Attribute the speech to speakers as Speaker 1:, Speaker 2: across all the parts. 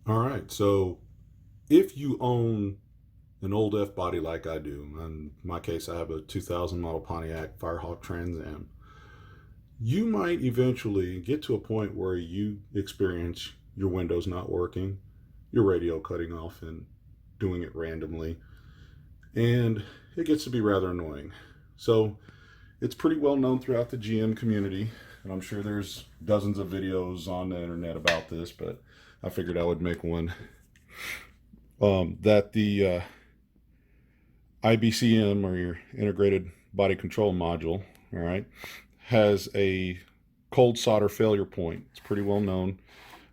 Speaker 1: All right. So if you own an old F body like I do, in my case, I have a 2000 model Pontiac Firehawk Trans Am, you might eventually get to a point where you experience your windows not working, your radio cutting off and doing it randomly, and it gets to be rather annoying. So it's pretty well known throughout the GM community, and I'm sure there's dozens of videos on the internet about this, but I figured I would make one. That the iBCM, or your integrated body control module, all right, has a cold solder failure point. It's pretty well known.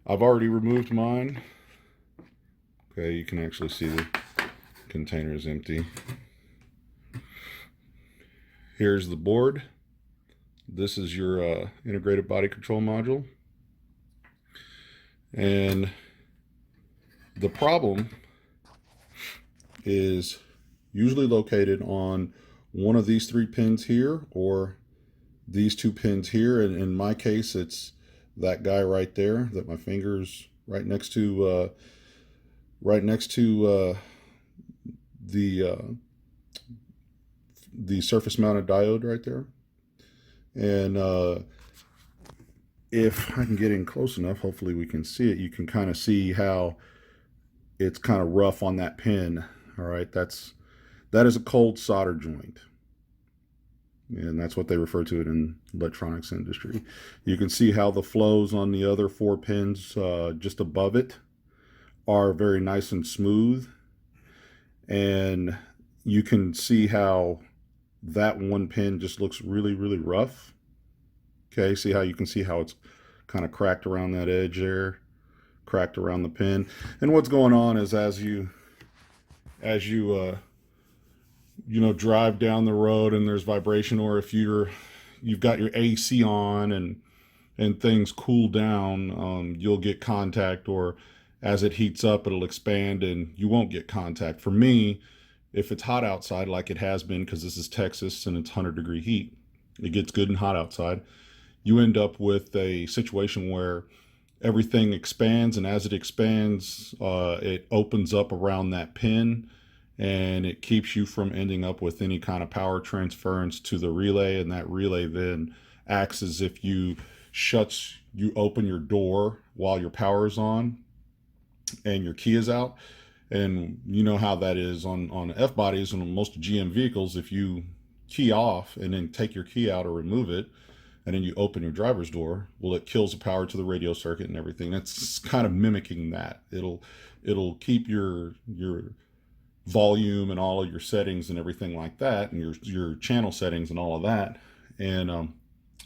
Speaker 1: I've already removed mine. Okay, you can actually see the container is empty. Here's the board. This is your integrated body control module. And the problem is usually located on one of these 3 pins here or these 2 pins here. And in my case, it's that guy right there that my finger's right next to the surface mounted diode right there. And if I can get in close enough, hopefully we can see it. You can kind of see how it's kind of rough on that pin. All right, that is a cold solder joint, and that's what they refer to it in electronics industry. You can see how the flows on the other 4 pins just above it are very nice and smooth, and you can see how that one pin just looks really, really rough. Okay, see how you can see how it's kind of cracked around that edge there, cracked around the pin. And what's going on is as you drive down the road and there's vibration, or if you've got your AC on and things cool down, you'll get contact, or as it heats up, it'll expand and you won't get contact. For me, if it's hot outside, like it has been, because this is Texas and it's 100-degree heat, it gets good and hot outside, you end up with a situation where everything expands, and as it expands, it opens up around that pin, and it keeps you from ending up with any kind of power transference to the relay, and that relay then acts as if you open your door while your power is on and your key is out. And you know how that is on F bodies and on most GM vehicles. If you key off and then take your key out or remove it, and then you open your driver's door, well, it kills the power to the radio circuit and everything. That's kind of mimicking that. It'll keep your volume and all of your settings and everything like that, and your channel settings and all of that, and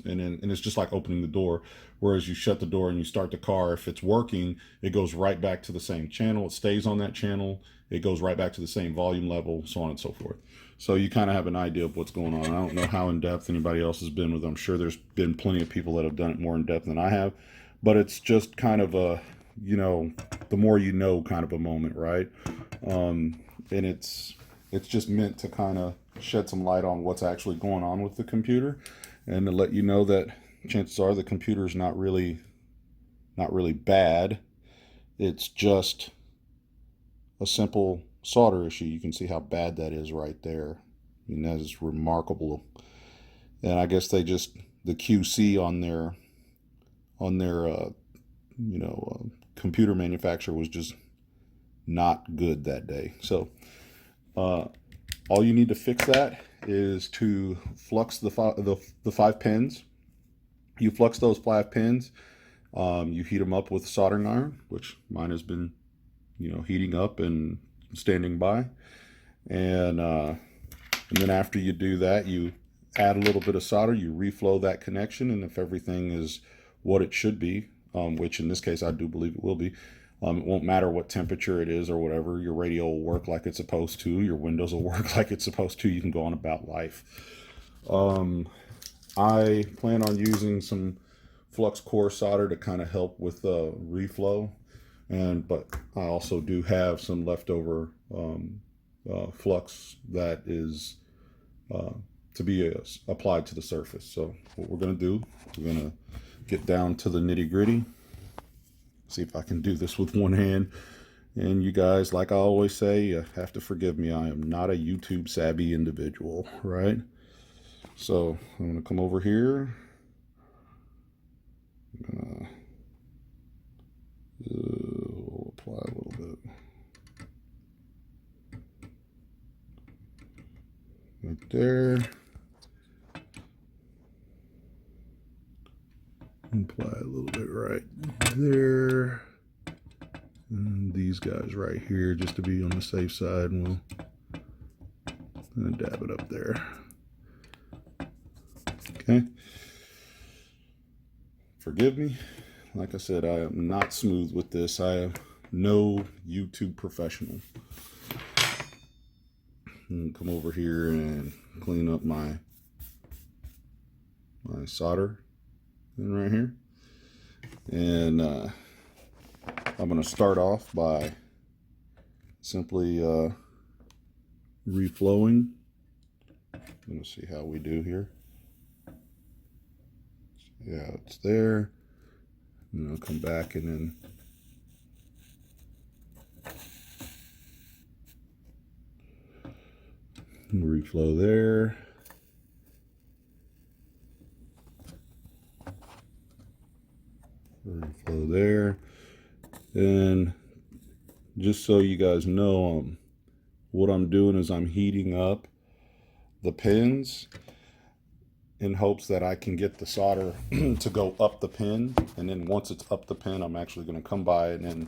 Speaker 1: it's just like opening the door. Whereas you shut the door and you start the car, if it's working, it goes right back to the same channel. It stays on that channel. It goes right back to the same volume level, so on and so forth. So you kind of have an idea of what's going on. I don't know how in depth anybody else has been with it. I'm sure there's been plenty of people that have done it more in depth than I have, but it's just kind of a, the more you know kind of a moment, right? And it's just meant to kind of shed some light on what's actually going on with the computer, and to let you know that chances are the computer is not really bad. It's just a simple solder issue. You can see how bad that is right there. I mean, that is remarkable. And I guess the QC on their computer manufacturer was just not good that day. So all you need to fix that is to flux the 5 pins. You flux those 5 pins. You heat them up with a soldering iron, which mine has been, heating up and standing by. And then after you do that, you add a little bit of solder. You reflow that connection, and if everything is what it should be, which in this case I do believe it will be, it won't matter what temperature it is or whatever. Your radio will work like it's supposed to. Your windows will work like it's supposed to. You can go on about life. I plan on using some flux core solder to kind of help with reflow, but I also do have some leftover flux that is to be applied to the surface. So what we're going to do, we're going to get down to the nitty gritty. See if I can do this with one hand. And you guys, like I always say, you have to forgive me. I am not a YouTube savvy individual, right? So I'm going to come over here. We'll apply a little bit. Right there. Apply a little bit right there. And these guys right here, just to be on the safe side, and we'll dab it up there. Okay. Forgive me. Like I said, I am not smooth with this. I am no YouTube professional. And come over here and clean up my solder right here. And I'm going to start off by simply reflowing. I'm going to see how we do here. Yeah, it's there. And I'll come back and then reflow there. Reflow there. And just so you guys know, what I'm doing is I'm heating up the pins in hopes that I can get the solder to go up the pin. And then once it's up the pin, I'm actually going to come by and then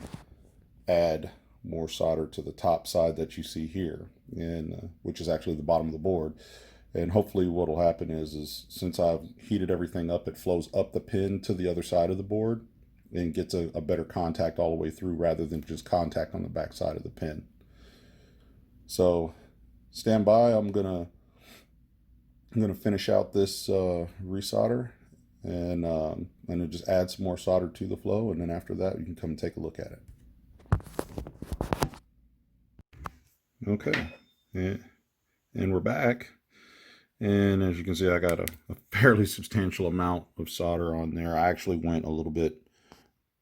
Speaker 1: add more solder to the top side that you see here, and which is actually the bottom of the board. And hopefully what will happen is since I've heated everything up, it flows up the pin to the other side of the board and gets a better contact all the way through rather than just contact on the back side of the pin. So stand by. I'm gonna finish out this resolder and then just add some more solder to the flow, and then after that you can come and take a look at it. Okay, and we're back. And as you can see, I got a fairly substantial amount of solder on there. I actually went a little bit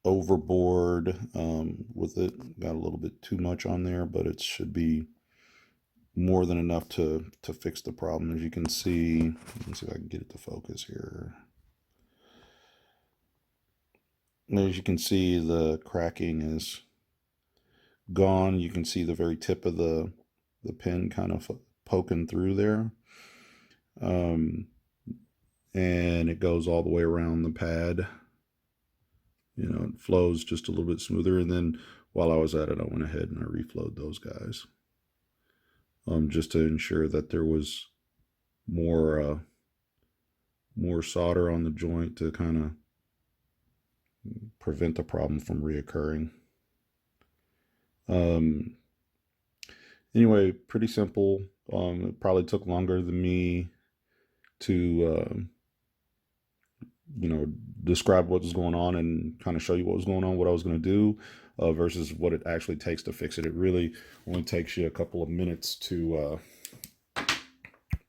Speaker 1: overboard with it. Got a little bit too much on there, but it should be more than enough to fix the problem. As you can see, let's see if I can get it to focus here. And as you can see, the cracking is gone. You can see the very tip of the pin kind of poking through there. And it goes all the way around the pad. You know, it flows just a little bit smoother. And then while I was at it, I went ahead and I reflowed those guys. Just to ensure that there was more solder on the joint to kind of prevent the problem from reoccurring. Anyway, pretty simple. It probably took longer than me to describe what was going on and kind of show you what was going on, what I was going to do, versus what it actually takes to fix it. It really only takes you a couple of minutes to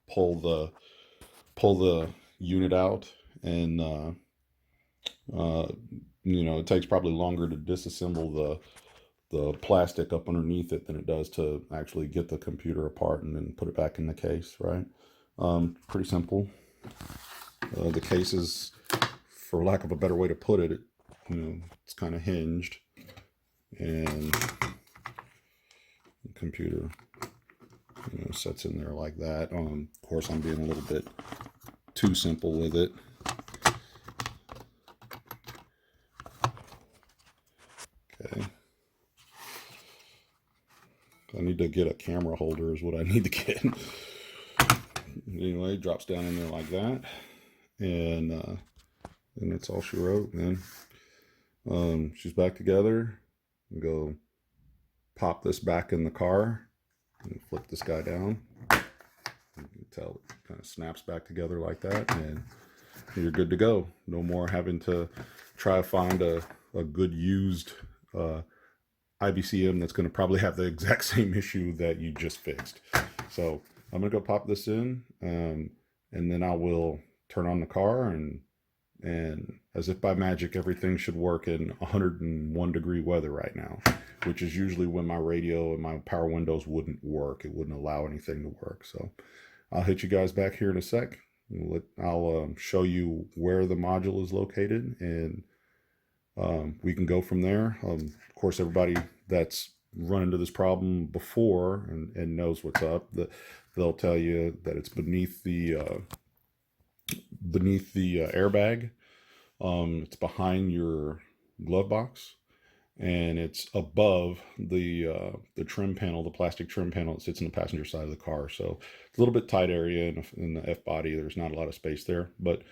Speaker 1: pull the unit out, and it takes probably longer to disassemble the plastic up underneath it than it does to actually get the computer apart and then put it back in the case, right? Pretty simple. The case is, for lack of a better way to put it, it's kind of hinged, and the computer sets in there like that. Of course, I'm being a little bit too simple with it. Okay. I need to get a camera holder is what I need to get. Anyway, drops down in there like that, and that's all she wrote. Then she's back together. And go pop this back in the car and flip this guy down. You can tell it kind of snaps back together like that, and you're good to go. No more having to try to find a good used iBCM that's going to probably have the exact same issue that you just fixed. So I'm going to go pop this in, and then I will turn on the car and And as if by magic, everything should work in 101 degree weather right now, which is usually when my radio and my power windows wouldn't work. It wouldn't allow anything to work. So I'll hit you guys back here in a sec. I'll show you where the module is located, and we can go from there. Of course, everybody that's run into this problem before and knows what's up, they'll tell you that it's beneath the airbag. It's behind your glove box, and it's above the trim panel, the plastic trim panel that sits in the passenger side of the car. So it's a little bit tight area in the F body. There's not a lot of space there, but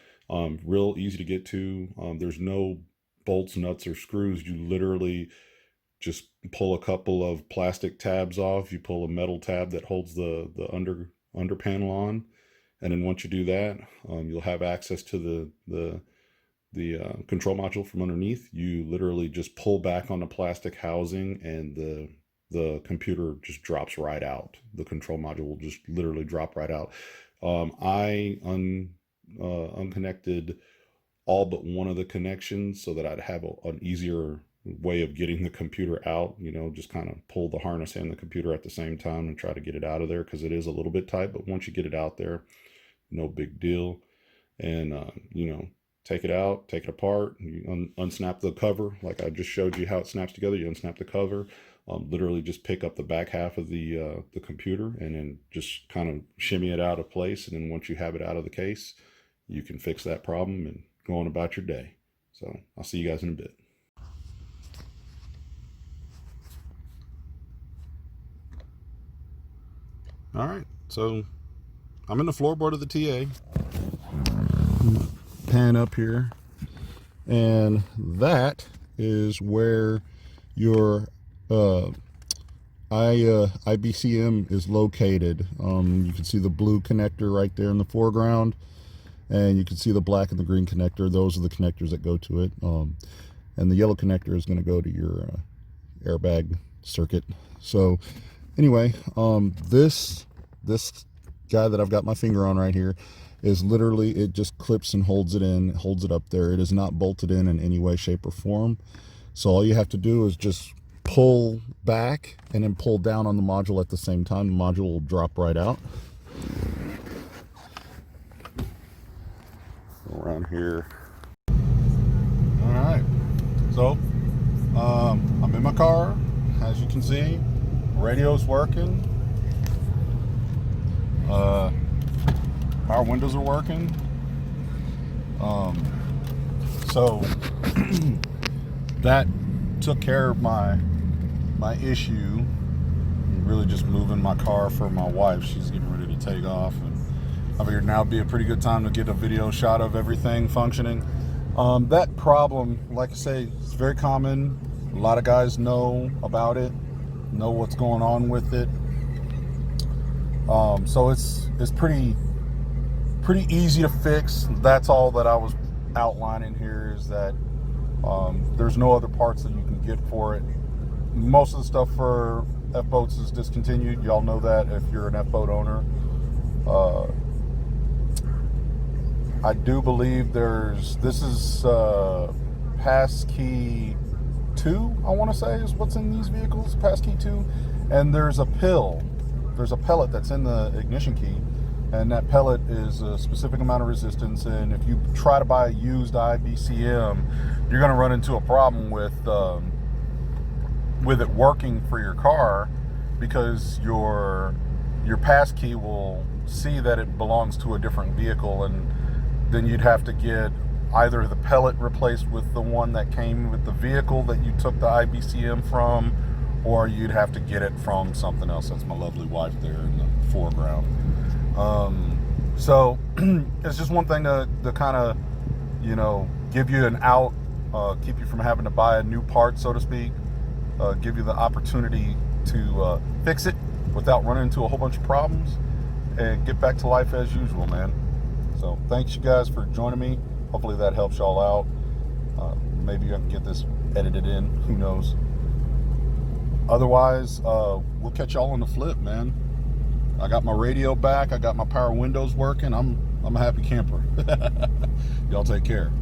Speaker 1: real easy to get to. There's no bolts, nuts, or screws. You literally just pull a couple of plastic tabs off. You pull a metal tab that holds the under panel on, and then once you do that, you'll have access to the control module from underneath. You literally just pull back on the plastic housing, and the computer just drops right out. The control module will just literally drop right out. I unconnected all but one of the connections so that I'd have an easier way of getting the computer out. Just kind of pull the harness and the computer at the same time and try to get it out of there, because it is a little bit tight. But once you get it out there, no big deal. And take it out, take it apart, you unsnap the cover like I just showed you how it snaps together. You unsnap the cover, literally just pick up the back half of the computer, and then just kind of shimmy it out of place. And then once you have it out of the case, you can fix that problem and go on about your day. So I'll see you guys in a bit. All right, so I'm in the floorboard of the TA. Pan up here, and that is where your iBCM is located. You can see the blue connector right there in the foreground, and you can see the black and the green connector. Those are the connectors that go to it, and the yellow connector is going to go to your airbag circuit. So anyway, this guy that I've got my finger on right here is literally, it just clips and holds it up there. It is not bolted in any way, shape, or form. So all you have to do is just pull back and then pull down on the module at the same time. The module will drop right out. Go around here. All right, so I'm in my car. As you can see, radio's working. Our windows are working. So that took care of my issue. Really just moving my car for my wife. She's getting ready to take off, and I figured now would be a pretty good time to get a video shot of everything functioning. That problem, like I say, it's very common. A lot of guys know about it, know what's going on with it. So it's pretty easy to fix. That's all that I was outlining here, is that there's no other parts that you can get for it. Most of the stuff for F-boats is discontinued. Y'all know that if you're an F-boat owner. I do believe this is passkey 2, I want to say, is what's in these vehicles, passkey 2. And there's a pellet that's in the ignition key, and that pellet is a specific amount of resistance. And if you try to buy a used iBCM, you're going to run into a problem with it working for your car, because your passkey will see that it belongs to a different vehicle, and then you'd have to get either the pellet replaced with the one that came with the vehicle that you took the iBCM from, or you'd have to get it from something else. That's my lovely wife there in the foreground. So it's just one thing to kind of, give you an out, keep you from having to buy a new part, so to speak, give you the opportunity to fix it without running into a whole bunch of problems, and get back to life as usual, man. So thanks you guys for joining me. Hopefully that helps y'all out. Maybe I can get this edited in, who knows. Otherwise, we'll catch y'all on the flip, man. I got my radio back. I got my power windows working. I'm a happy camper. Y'all take care.